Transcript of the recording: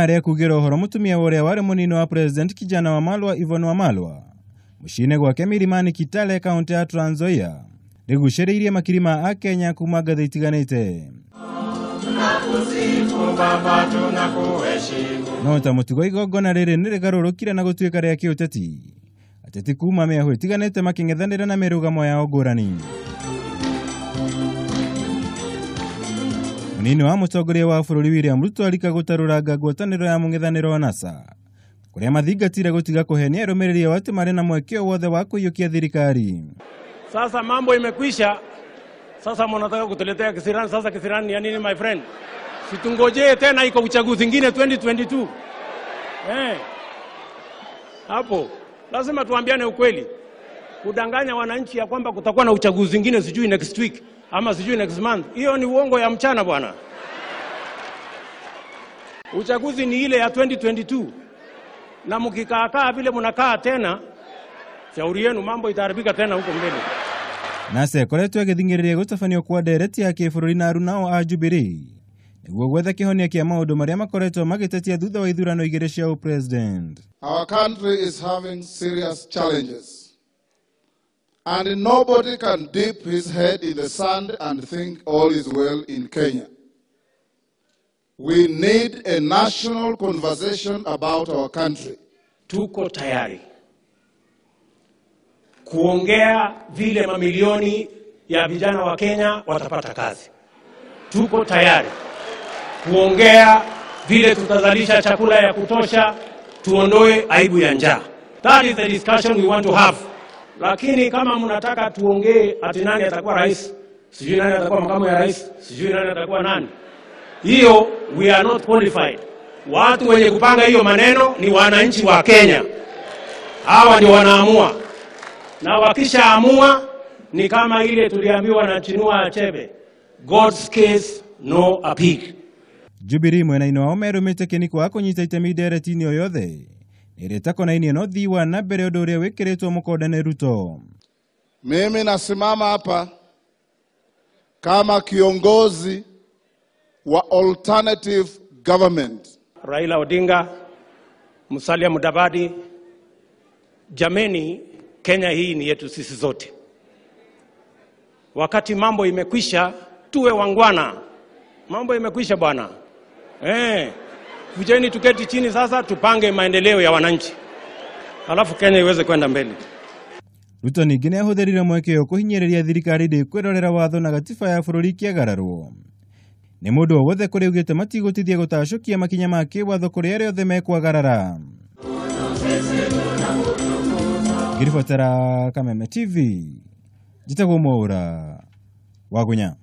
nare kugera horo mutumia uria wari munini wa president kijana Wamalwa Yvonne Wamalwa mushine gwake Milimani Kitale kaunti ya Trans Nzoia riguciriirie makirima a Kenya kuma ngathĩ itiganĩte. No ta mũtugo igongona rĩrĩ nĩ rĩgarũrũkire na gũtuĩka rĩa kĩũteti. Ateti kuma mĩahũ itiganĩte makĩng'ethanĩra na mĩrũgamo yao ngũrani. Munini wa mũtongoria wa bũrũri William Ruto arika gũtarũranga ngwatanĩro ya mũng'ethanĩro wa NASA kũrĩa mathingatire gũtiga kũhenia arũmĩrĩri ao atĩ marĩ na mwekeo wothe wa kũiyũkia thirikari. Sasa mambo imekwisha. Sasa mnataka kutuletea kisirani. Sasa kisirani ni ya nini, my friend? Situngojee tena iko uchaguzi mwingine 2022. Hapo lazima tuambiane ukweli. Kudanganya wananchi ya kwamba kutakuwa na uchaguzi mwingine sijui next week ama sijui next month, hiyo ni uongo ya mchana bwana. Uchaguzi ni ile ya 2022. Na mkikaa vile mnakaa tena, shauri yenu mambo itaharibika tena huko mbele. Nase koretwo agĩthingĩrĩria gũtabanio kwa ndereti ya kĩbũrũri na arunao a Jubilee nĩguo gwetha kĩhonia kĩa maũndũ marĩa makoretwo magĩtetia thutha wa ithurano igĩrĩ cia president. Our country is having serious challenges, and nobody can dip his head in the sand and think all is well in Kenya. We need a national conversation about our country. Tuko tayari kuongea vile mamilioni ya vijana wa Kenya watapata kazi. Tuko tayari kuongea vile tutazalisha chakula ya kutosha, tuondoe aibu ya njaa. That is the discussion we want to have. Lakini kama mnataka tuongee ati nani atakuwa rais, sijui nani atakuwa makamu ya rais, sijui nani atakuwa nani, hiyo we are not qualified. Watu wenye kupanga hiyo maneno ni wananchi wa Kenya. Hawa ndio wanaamua. Na wakishaamua ni kama ile tuliambiwa na Chinua Achebe, God's case no appeal. Jubilee mwena-inĩ wao merũmĩte kĩniko wa kũnyita itemi ndereti-inĩ o yothe ĩrĩtakonainie na ũthii wa na mbere ũndũ ũrĩa wĩkĩrĩtwo mũkonde nĩ Ruto. Mimi nasimama hapa kama kiongozi wa alternative government. Raila Odinga, Musalia Mudavadi, jameni, Kenya hii ni yetu sisi zote. Wakati mambo imekwisha, tuwe wangwana. Mambo imekwisha bwana. Kujeni tuketi chini sasa tupange maendeleo ya wananchi. Alafu Kenya iweze kwenda mbele. Ruto ningĩ nĩ ahũthĩrire mweke kũhinyĩrĩria thirikari kwĩrorera watho na gatiba ya bũrũri kĩagararwo. Nĩ mũndũ o wothe kũrĩa augĩte matigũtithia gũtacũkia makinya ma kĩwatho kũrĩa arĩa othe mekwagarara. Ngĩribotera Kameme TV, njĩtagwo Mwaũra wa Gunya.